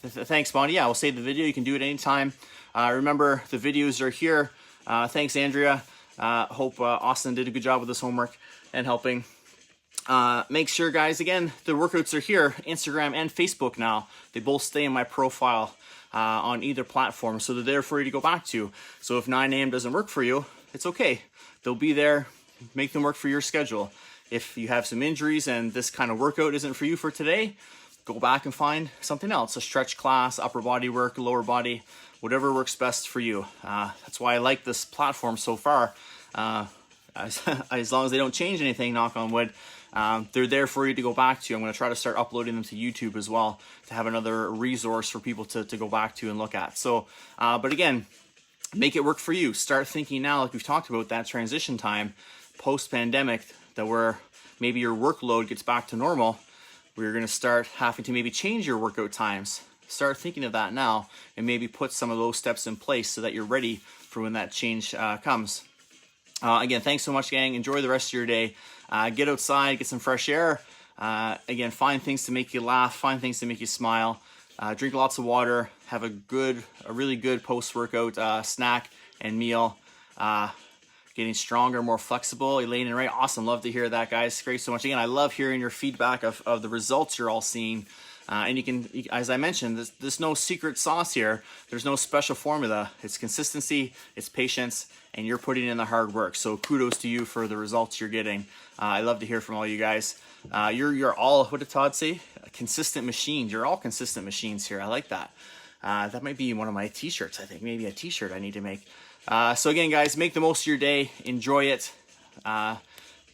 Thanks, Bonnie. Yeah, we'll save the video. You can do it anytime. Remember, the videos are here. Thanks, Andrea. Hope Austin did a good job with his homework and helping. Make sure, guys, again, the workouts are here, Instagram and Facebook now. They both stay in my profile on either platform, so they're there for you to go back to. So if 9 a.m. doesn't work for you, it's okay. They'll be there. Make them work for your schedule. If you have some injuries and this kind of workout isn't for you for today, go back and find something else, a stretch class, upper body work, lower body, whatever works best for you. That's why I like this platform so far. As long as they don't change anything, knock on wood, they're there for you to go back to. I'm going to try to start uploading them to YouTube as well to have another resource for people to go back to and look at. So, but again, make it work for you. Start thinking now, like we've talked about, that transition time post-pandemic, that where maybe your workload gets back to normal, where you're going to start having to maybe change your workout times. Start thinking of that now and maybe put some of those steps in place so that you're ready for when that change comes. Again, thanks so much, gang. Enjoy the rest of your day. Get outside, get some fresh air. Again, find things to make you laugh, find things to make you smile. Drink lots of water. Have a really good post-workout snack and meal. Getting stronger, more flexible. Elaine and Ray, awesome. Love to hear that, guys. Great so much. Again, I love hearing your feedback of the results you're all seeing. And you can, as I mentioned, there's no secret sauce here. There's no special formula. It's consistency, it's patience, and you're putting in the hard work. So kudos to you for the results you're getting. I love to hear from all you guys. You're all, what did Todd say? Consistent machines. You're all consistent machines here. I like that. That might be one of my t-shirts, I think. Maybe a t-shirt I need to make. So again, guys, make the most of your day. Enjoy it.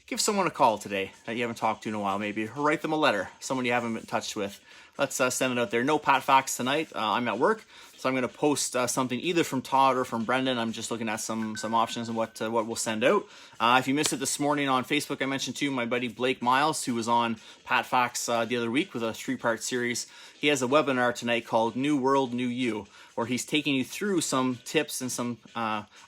Give someone a call today that you haven't talked to in a while, maybe. Or write them a letter, someone you haven't been in touch with. Let's send it out there. No Pat Facts tonight. I'm at work, so I'm going to post something either from Todd or from Brendan. I'm just looking at some options and what we'll send out. If you missed it this morning on Facebook, I mentioned too my buddy Blake Miles, who was on Pat Facts the other week with a 3-part series. He has a webinar tonight called New World, New You, where he's taking you through some tips and some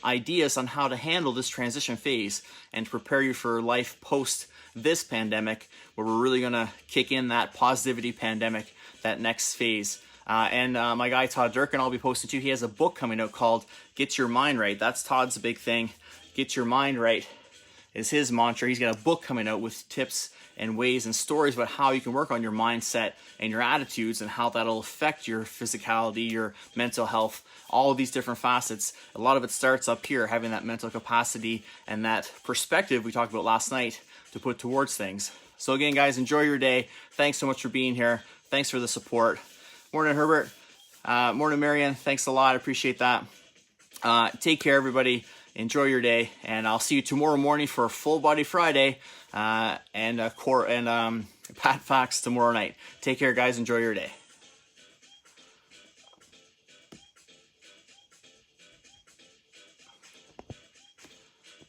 ideas on how to handle this transition phase and to prepare you for life post this pandemic, where we're really going to kick in that positivity pandemic, that next phase. And my guy Todd Durkin, I'll be posting too. He has a book coming out called Get Your Mind Right. That's Todd's big thing. Get Your Mind Right is his mantra. He's got a book coming out with tips and ways and stories about how you can work on your mindset and your attitudes and how that'll affect your physicality, your mental health, all of these different facets. A lot of it starts up here, having that mental capacity and that perspective we talked about last night to put towards things. So again, guys, enjoy your day. Thanks so much for being here. Thanks for the support. Morning, Herbert. Morning, Marian. Thanks a lot. I appreciate that. Take care, everybody. Enjoy your day, and I'll see you tomorrow morning for Full Body Friday and Pat Facts tomorrow night. Take care, guys. Enjoy your day.